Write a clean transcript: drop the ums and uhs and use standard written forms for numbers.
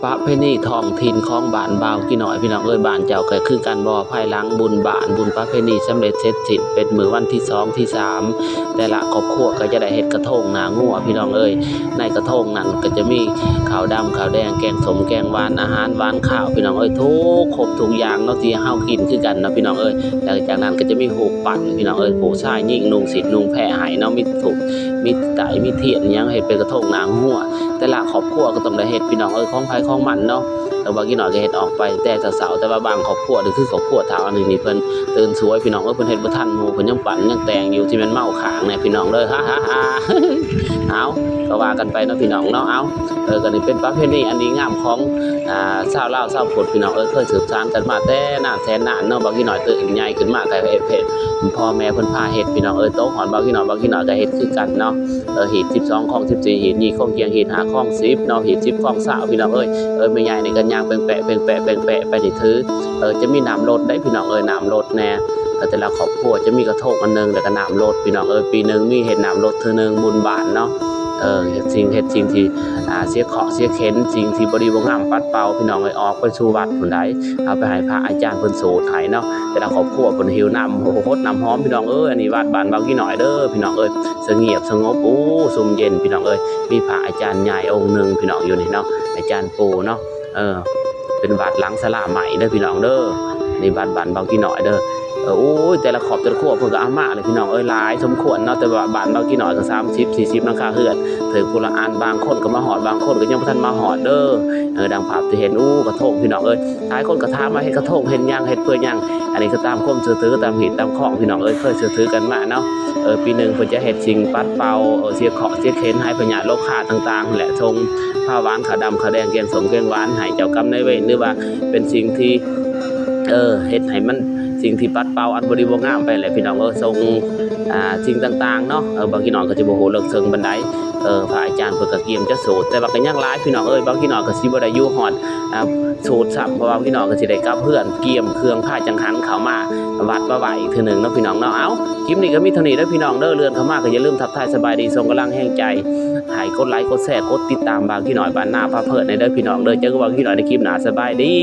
ประเพณีท้องถิ่นของบ้านบ่าวกี่น้อยพี่น้องเอ้ยบ้านเจ้าก็คือกันบ่ภายหลังบุญบ้านบุญประเพณีสำเร็จเสร็จสิ้นเป็นมื้อวันที่2ที่3แต่ละครอบครัวก็จะได้เฮ็ดกระทงหน้างัวพี่น้องเอ้ยในกระทงนั้นก็จะมีข้าวดำข้าวแดงแกงส้มแกงหวานอาหารหวานข้าวพี่น้องเอ้ยทุกครบทุกอย่างเนาะที่เฮากินคือกันเนาะพี่น้องเอ้ยหลังจากนั้นก็จะมีหูปั่นพี่น้องเอ้ยผู้ชายยิ่งนุ่งสิทธิ์นุ่งแพรให้เนาะมีถูกมีไก่มีเทียนหยังเฮ็ดเป็นกระทงหน้างัวแต่ละครอบครัวก็ต้องได้เฮ็ดพี่น้องเอ้ยของไผของมันเนาะแต่ว่ากี่น้อยก็เฮ็ดออกไปแต่เช้าๆแต่ว่าบางครอบครัวนี่คือครอบครัวเฒ่าอันนี้นี่เพิ่นตื่นสวยพี่น้องเอ้ยเพิ่นเฮ็ดบ่ทันหมู่เพิ่นยังปั่นยังแต่งอยู่ที่แม่นเมาข้างเนี่ยพี่น้องเด้อฮ่าๆๆเอาก็ว่ากันไปเนาะพี่น้องเนาะเอาก็นี่เป็นประเพณีอันดีงามของชาวลาวชาวพุทธพี่น้องเคยสืบสานกันมาแต่นานแสนนานเนาะบางกี่น้อยตื่นใหญ่ขึ้นมาก็เฮ็ดพ่อแม่เพิ่นพาเฮ็ดพี่น้องโตหอนบางกี่น้อยก็เฮ็ดคือกันเนาะหีบ12ของ14หีบ2ของเกียงหีบ5ของ10เนาะหีบ10ของ20พี่น้องแม่ใหญ่นี่ก็ย่างแปะๆไปนี่ถือจะมีน้ำรดได้พี่น้องน้ำรดแน่แต่ละครอบครัวจะมีกระทงอันนึงแล้วก็น้ำรดพี่น้องปีนึงมีเฮ็ดน้ำรดเทื่อนึงบุญบานเนาะเฮ็ดสิ่งที่เสียเคราะห์เสียเข็นสิ่งที่บ่ดีบ่งามปัดเป่าพี่น้องออกไปสู่วัดพุ่นใดเอาไปให้พระอาจารย์เพิ่นโสดให้เนาะแต่ละครอบครัวเพิ่นหิวน้ำโฮดน้ำหอมพี่น้องอันนี้วัดบ้านบางกี่น้อยเด้อพี่น้องสงบสงบซุ่มเย็นพี่น้องมีพระอาจารย์ใหญ่องค์นึงพี่น้องอยู่นี่เนาะอาจารย์ปู่เนาะเป็นวัดหลังศาลาใหม่เด้อพี่น้องเด้อนี่วัดบ้านบางกี่น้อยเด้อแต่ละครอบครัวเพิ่นก็เอามาเลยพี่น้องหลายสมควรเนาะแต่ว่าบ้านบางกี่น้อยก็30 40หลังคาเรือนถึงผู้ละอันบางคนก็มาฮอดบางคนก็ยังบ่ทันมาฮอดเด้อดังภาพที่เห็นกระทงพี่น้องหลายคนก็ถามว่าเฮ็ดกระทงเฮ็ดหยังเฮ็ดเพื่อหยังอันนี้ก็ตามความเชื่อถือตามหินตามของพี่น้องเคยเชื่อถือกันมาเนาะปีนึงเพิ่นจะเฮ็ดสิ่งปัดเป่าเสียเคราะห์เสียเข็นให้พญาโลกาต่างๆแหละทรงผ้าหวานข้าวดำข้าวแดงแกงส้มแกงหวานให้เจ้ากรรมนายเวรหรือว่าเป็นสิ่งที่เฮ็ดให้มันสิ่งที่ปัดเป่าอันบริบูรณ์งามไปแหละพี่น้องทรงสิ่งต่างๆเนาะบางพี่น้องก็จะบ่ฮู้เลิกเชิงบันไดพระอาจารย์เพิ่นก็เกียมจะโสดแต่ว่าก็ยังหลายพี่น้องบางพี่น้องก็สิบ่ได้อยู่ฮอดโสดซ้ำเพราะว่าพี่น้องก็สิได้กลับเพื่อนเกียมเครื่องผ้าจังหันเข้ามาวัดมาไหว้อีกเทื่อนึงเนาะพี่น้องเนาะเอาคลิปนี้ก็มีเท่านี้เด้อพี่น้องเด้อเรือนเข้ามาก็อย่าลืมทักทายสบายดีส่งกำลังแห่งใจให้กดไลค์กดแชร์กดติดตามบางพี่น้อยบ้านนาพาเพิ่นในเด้อพี่น้องเด้อเจอกันบางพี่น้อยในคลิปหน้าสบายดี